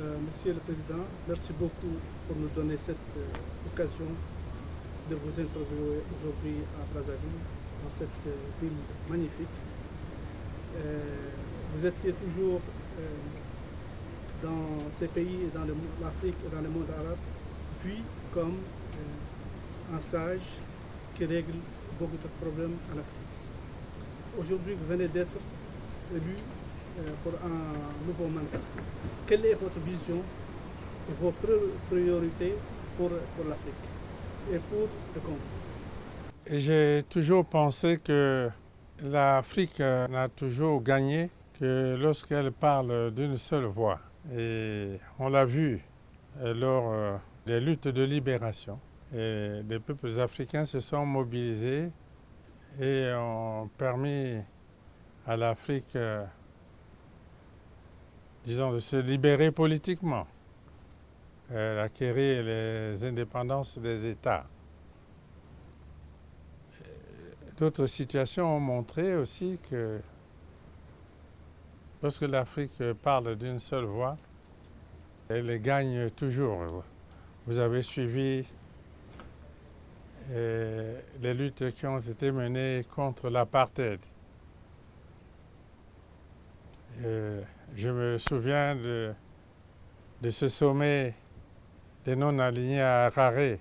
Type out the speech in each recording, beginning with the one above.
Monsieur le Président, merci beaucoup pour nous donner cette occasion de vous interviewer aujourd'hui à Brazzaville, dans cette ville magnifique. Vous étiez toujours dans ces pays, dans l'Afrique et dans le monde arabe, vu comme un sage qui règle beaucoup de problèmes en Afrique. Aujourd'hui, vous venez d'être élu pour un nouveau mandat. Quelle est votre vision et vos priorités pour l'Afrique et pour le Congo? J'ai toujours pensé que l'Afrique n'a toujours gagné que lorsqu'elle parle d'une seule voix. Et on l'a vu lors des luttes de libération. Et les peuples africains se sont mobilisés et ont permis à l'Afrique, disons, de se libérer politiquement, d'acquérir les indépendances des États. D'autres situations ont montré aussi que lorsque l'Afrique parle d'une seule voix, elle gagne toujours. Vous avez suivi les luttes qui ont été menées contre l'apartheid. Je me souviens de ce sommet des non-alignés à Harare.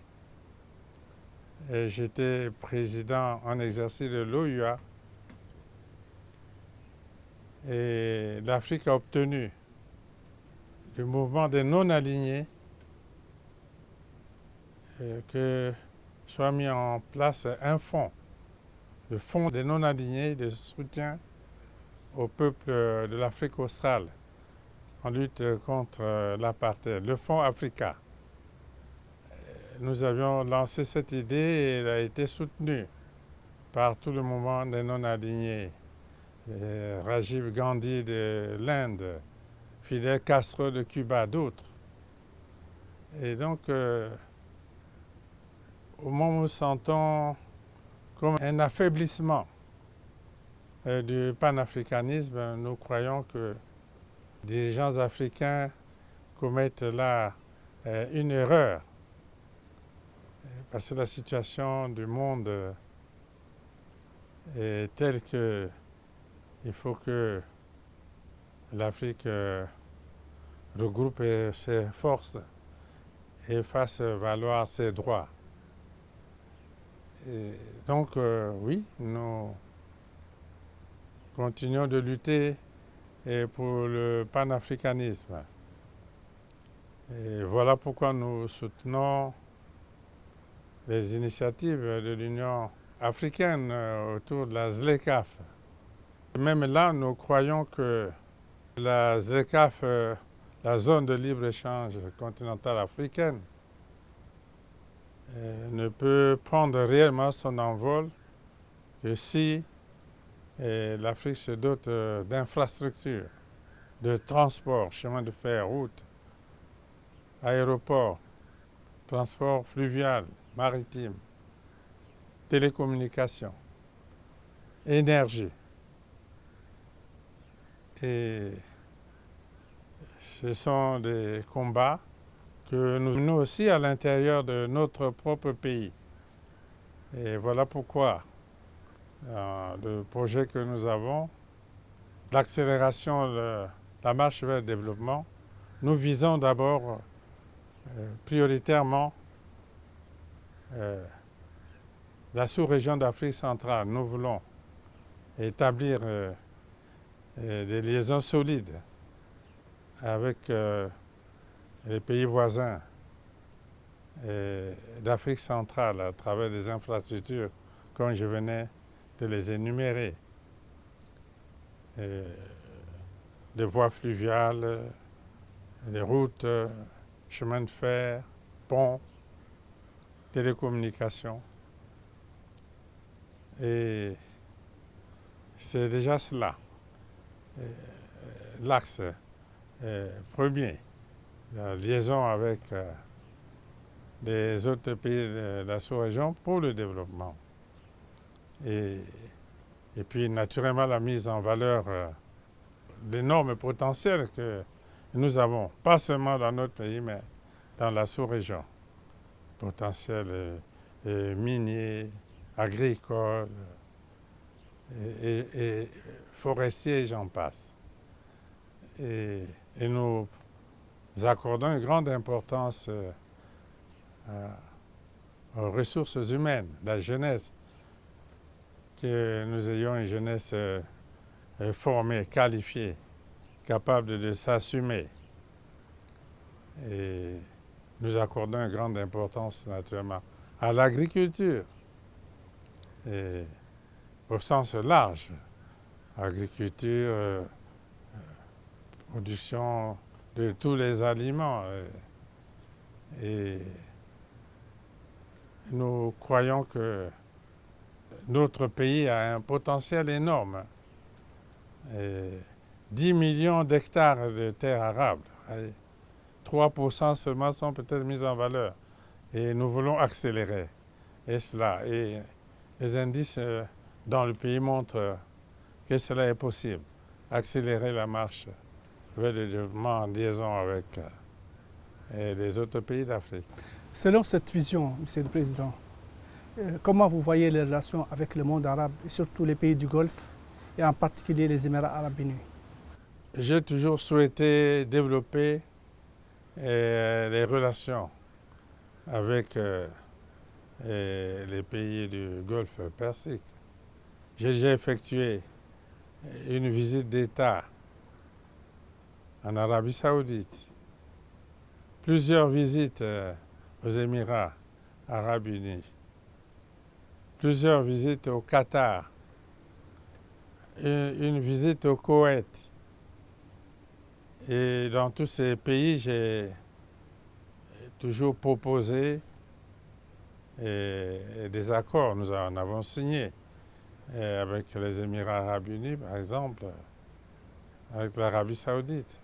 J'étais président en exercice de l'OUA et l'Afrique a obtenu du mouvement des non-alignés que soit mis en place un fonds, le fonds des non-alignés de soutien au peuple de l'Afrique australe en lutte contre l'apartheid, le fonds Africa. Nous avions lancé cette idée et elle a été soutenue par tout le mouvement des non-alignés. Rajiv Gandhi de l'Inde, Fidel Castro de Cuba, d'autres. Et donc, au moment où nous sentons comme un affaiblissement du panafricanisme, nous croyons que les dirigeants africains commettent là une erreur. Parce que la situation du monde est telle qu'il faut que l'Afrique regroupe ses forces et fasse valoir ses droits. Et donc, oui, nous continuons de lutter pour le panafricanisme. Et voilà pourquoi nous soutenons les initiatives de l'Union africaine autour de la ZLECAf. Même là, nous croyons que la ZLECAf, la zone de libre-échange continentale africaine, ne peut prendre réellement son envol que si l'Afrique se dote d'infrastructures, de transport, chemin de fer, route, aéroport, transport fluvial, maritime, télécommunications, énergie. Et ce sont des combats que nous menons aussi à l'intérieur de notre propre pays. Et voilà pourquoi le projet que nous avons, l'accélération de la marche vers le développement, nous visons d'abord prioritairement la sous-région d'Afrique centrale. Nous voulons établir des liaisons solides avec les pays voisins d'Afrique centrale à travers des infrastructures comme je venais de les énumérer. Des voies fluviales, des routes, chemins de fer, ponts, télécommunications. Et c'est déjà cela, l'axe premier, la liaison avec les autres pays de la sous-région pour le développement. Et puis naturellement la mise en valeur de l'énorme potentiel que Nous avons, pas seulement dans notre pays, mais dans la sous-région, potentiel minier, agricole et forestier, j'en passe. Et nous accordons une grande importance aux ressources humaines, la jeunesse, que nous ayons une jeunesse formée, qualifiée, capable de s'assumer. Et nous accordons une grande importance naturellement à l'agriculture, et au sens large, agriculture, production de tous les aliments. Et nous croyons que notre pays a un potentiel énorme. Et 10 millions d'hectares de terres arables. 3% seulement sont peut-être mis en valeur. Et nous voulons accélérer cela. Et les indices dans le pays montrent que cela est possible. Accélérer la marche vers le développement en liaison avec les autres pays d'Afrique. Selon cette vision, Monsieur le Président, comment vous voyez les relations avec le monde arabe et surtout les pays du Golfe et en particulier les Émirats arabes unis? J'ai toujours souhaité développer les relations avec les pays du Golfe Persique. J'ai effectué une visite d'État en Arabie Saoudite, plusieurs visites aux Émirats arabes unis, plusieurs visites au Qatar, une visite au Koweït. Et dans tous ces pays, j'ai toujours proposé des accords. Nous en avons signé avec les Émirats arabes unis, par exemple, avec l'Arabie saoudite.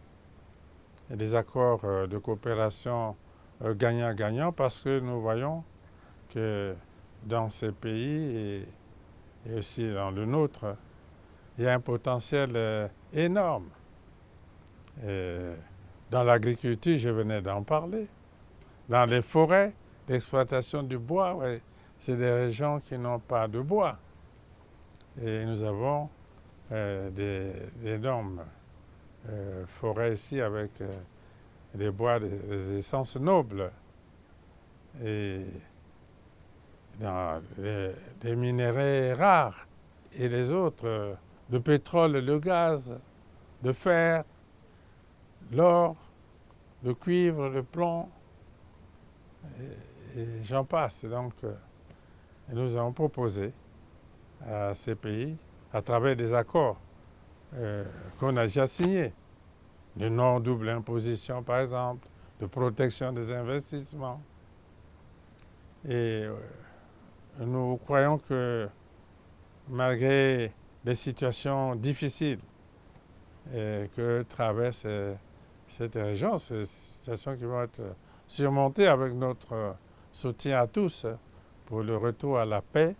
Et des accords de coopération gagnant-gagnant parce que nous voyons que dans ces pays et aussi dans le nôtre, il y a un potentiel énorme. Dans l'agriculture, je venais d'en parler. Dans les forêts, l'exploitation du bois, ouais, c'est des régions qui n'ont pas de bois. Et nous avons d'énormes forêts ici avec des bois, des essences nobles. Et dans des minéraux rares et les autres, le pétrole, le gaz, le fer, l'or, le cuivre, le plomb, et j'en passe. Donc, nous avons proposé à ces pays, à travers des accords qu'on a déjà signés, de non-double imposition, par exemple, de protection des investissements. Et nous croyons que malgré les situations difficiles que traverse cette région, c'est des situations qui vont être surmontées avec notre soutien à tous pour le retour à la paix.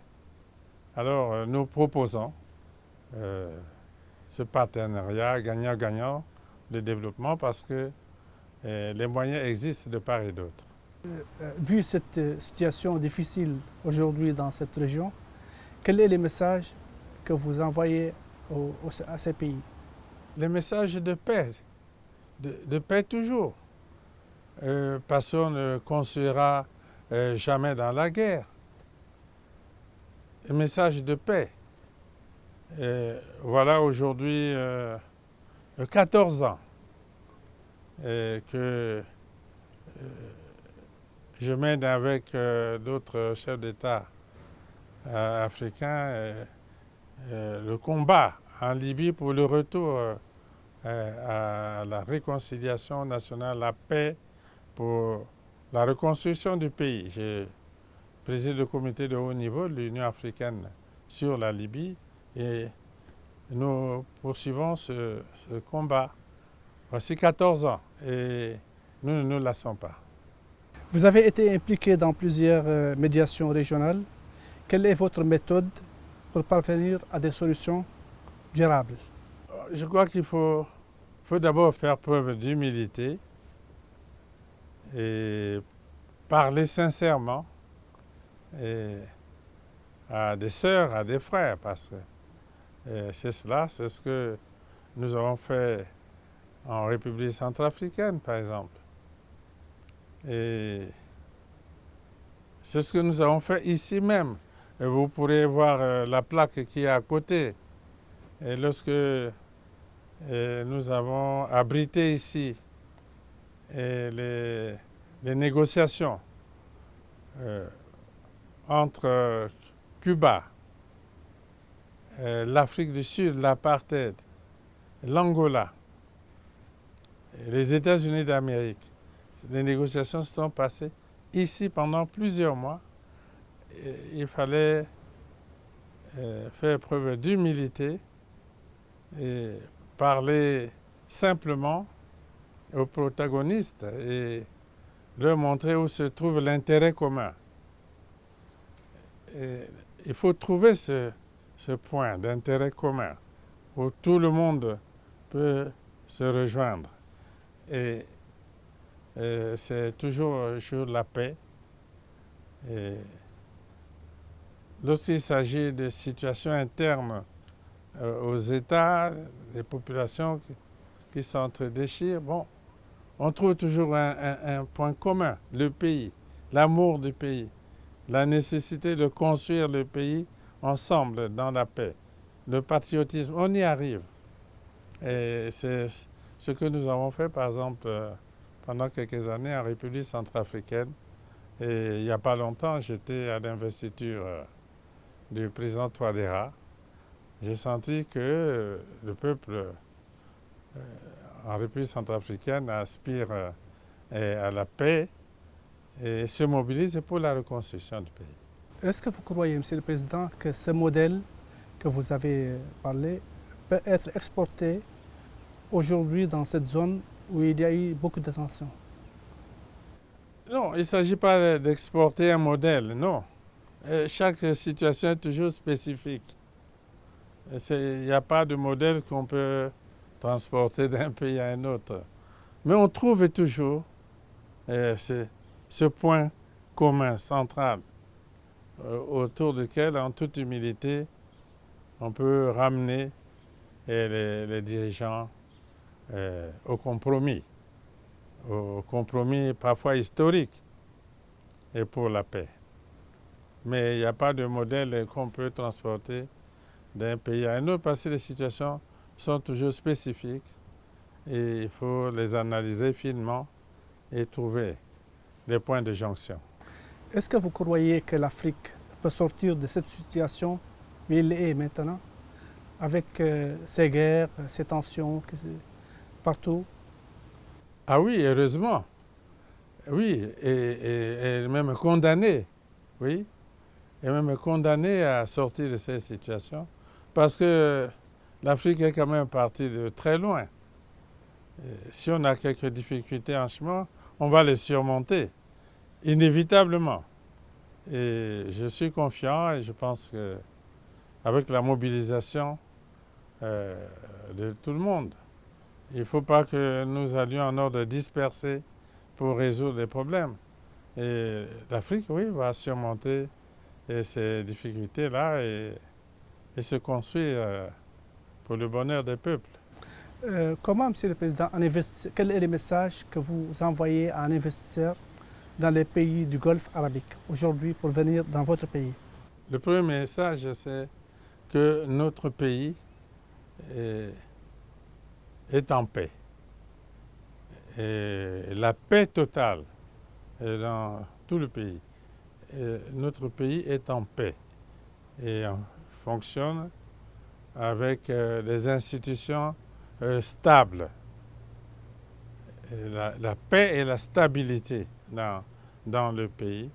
Alors nous proposons ce partenariat gagnant-gagnant de développement parce que les moyens existent de part et d'autre. Vu cette situation difficile aujourd'hui dans cette région, quel est le message que vous envoyez à ces pays? Les messages de paix, de paix toujours. Personne ne construira jamais dans la guerre. Le message de paix. Voilà aujourd'hui 14 ans que je mène avec d'autres chefs d'État africains le combat en Libye pour le retour à la réconciliation nationale, la paix, pour la reconstruction du pays. Je préside le comité de haut niveau de l'Union africaine sur la Libye et nous poursuivons ce combat. Voici 14 ans et nous ne nous lassons pas. Vous avez été impliqué dans plusieurs médiations régionales. Quelle est votre méthode pour parvenir à des solutions durables? Je crois qu'il faut faut d'abord faire preuve d'humilité et parler sincèrement et à des sœurs, à des frères, parce que c'est ce que nous avons fait en République centrafricaine, par exemple. Et c'est ce que nous avons fait ici même. Et vous pourrez voir la plaque qui est à côté. Et lorsque nous avons abrité ici les négociations entre Cuba, l'Afrique du Sud, l'apartheid, l'Angola, et les États-Unis d'Amérique. Les négociations se sont passées ici pendant plusieurs mois. Et il fallait faire preuve d'humilité et parler simplement aux protagonistes et leur montrer où se trouve l'intérêt commun. Et il faut trouver ce point d'intérêt commun où tout le monde peut se rejoindre. Et c'est toujours sur la paix. Et lorsqu'il s'agit de situations internes aux États, des populations qui s'entredéchirent, bon, on trouve toujours un point commun, le pays, l'amour du pays, la nécessité de construire le pays ensemble dans la paix, le patriotisme, on y arrive. Et c'est ce que nous avons fait, par exemple, pendant quelques années en République centrafricaine. Et il n'y a pas longtemps, j'étais à l'investiture du président Touadéra. J'ai senti que le peuple en République centrafricaine aspire à la paix et se mobilise pour la reconstruction du pays. Est-ce que vous croyez, Monsieur le Président, que ce modèle que vous avez parlé peut être exporté aujourd'hui dans cette zone où il y a eu beaucoup de tensions? Non, il ne s'agit pas d'exporter un modèle, non. Chaque situation est toujours spécifique. Il n'y a pas de modèle qu'on peut transporter d'un pays à un autre. Mais on trouve toujours ce point commun, central, autour duquel, en toute humilité, on peut ramener les dirigeants au compromis parfois historique et pour la paix. Mais il n'y a pas de modèle qu'on peut transporter d'un pays à un autre parce que les situations sont toujours spécifiques et il faut les analyser finement et trouver des points de jonction. Est-ce que vous croyez que l'Afrique peut sortir de cette situation où elle est maintenant, avec ces guerres, ces tensions partout? Ah oui, heureusement. Oui, et même condamné, oui, et même condamné à sortir de ces situations, parce que l'Afrique est quand même partie de très loin. Et si on a quelques difficultés en chemin, on va les surmonter, inévitablement. Et je suis confiant et je pense qu'avec la mobilisation de tout le monde, il ne faut pas que nous allions en ordre dispersé pour résoudre les problèmes. Et l'Afrique, oui, va surmonter ces difficultés-là et se construire pour le bonheur des peuples. Comment, Monsieur le Président, quel est le message que vous envoyez à un investisseur dans les pays du Golfe arabique aujourd'hui pour venir dans votre pays? Le premier message, c'est que notre pays est en paix. Et la paix totale est dans tout le pays. Et notre pays est en paix et fonctionne avec des institutions stables. Et la paix et la stabilité dans le pays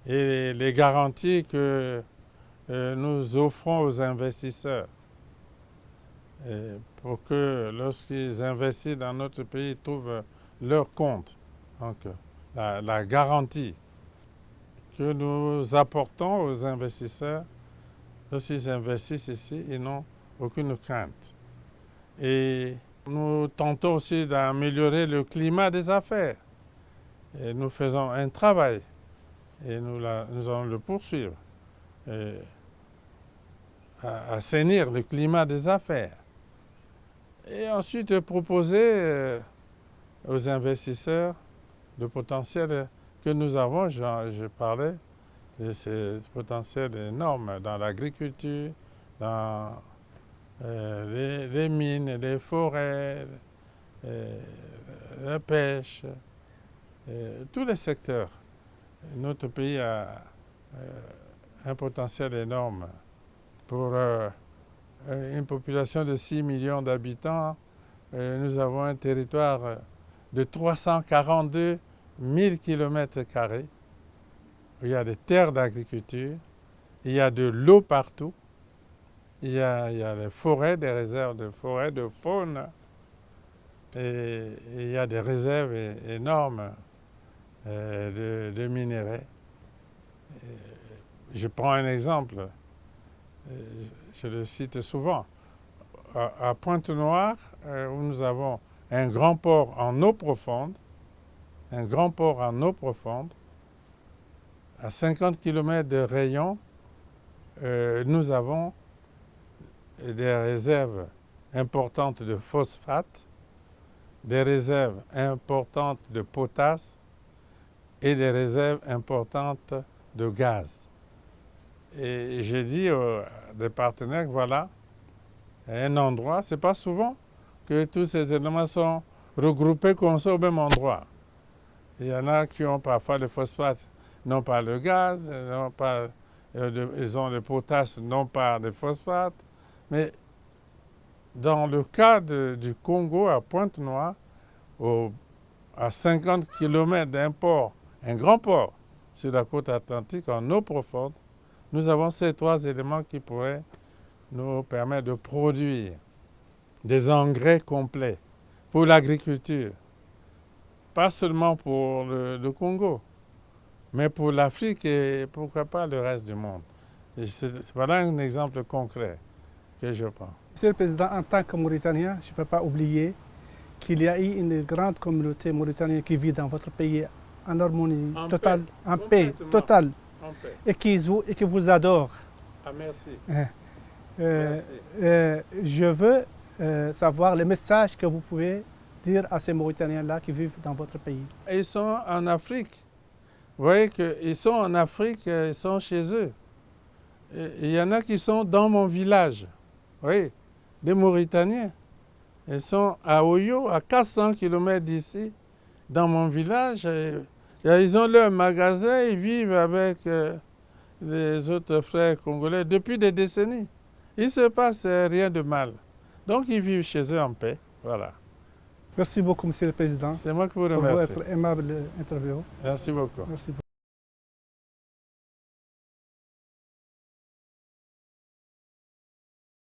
et les garanties que nous offrons aux investisseurs pour que lorsqu'ils investissent dans notre pays, ils trouvent leur compte. Donc la garantie que nous apportons aux investisseurs, lorsqu'ils investissent ici, ils n'ont aucune crainte. Et Nous tentons aussi d'améliorer le climat des affaires. Et nous faisons un travail et nous allons le poursuivre. Et à assainir le climat des affaires. Et ensuite proposer aux investisseurs le potentiel que nous avons. Je parlais de ce potentiel énorme dans l'agriculture, dans les mines, les forêts, la pêche, tous les secteurs. Notre pays a un potentiel énorme. Pour une population de 6 millions d'habitants, nous avons un territoire de 342 000 km². Il y a des terres d'agriculture, il y a de l'eau partout, il y a des forêts, des réserves de forêts, de faune, et il y a des réserves énormes de minerais. Je prends un exemple, je le cite souvent. À Pointe-Noire, où nous avons un grand port en eau profonde, à 50 km de rayon, nous avons des réserves importantes de phosphate, des réserves importantes de potasse et des réserves importantes de gaz. Et j'ai dit aux des partenaires que voilà, un endroit, c'est pas souvent que tous ces éléments sont regroupés comme ça au même endroit. Il y en a qui ont parfois le phosphate, non pas le gaz, non pas, ils ont le potasse, non pas le phosphate. Mais dans le cas du Congo, à Pointe-Noire, à 50 km d'un port, un grand port sur la côte atlantique en eau profonde, nous avons ces trois éléments qui pourraient nous permettre de produire des engrais complets pour l'agriculture. Pas seulement pour le Congo, mais pour l'Afrique et pourquoi pas le reste du monde. Voilà un exemple concret que je prends. Monsieur le Président, en tant que Mauritanien, je ne peux pas oublier qu'il y a eu une grande communauté mauritanienne qui vit dans votre pays en harmonie totale, en paix totale, et qui vous adore. Ah, merci. Je veux savoir le message que vous pouvez dire à ces Mauritaniens-là qui vivent dans votre pays. Ils sont en Afrique. Vous voyez qu'ils sont en Afrique, ils sont chez eux. Il y en a qui sont dans mon village. Oui, des Mauritaniens. Ils sont à Oyo, à 400 km d'ici, dans mon village. Ils ont leur magasin, ils vivent avec les autres frères congolais depuis des décennies. Il ne se passe rien de mal. Donc ils vivent chez eux en paix. Voilà. Merci beaucoup, Monsieur le Président. C'est moi qui vous remercie. Pour votre aimable interview. Merci beaucoup. Merci beaucoup.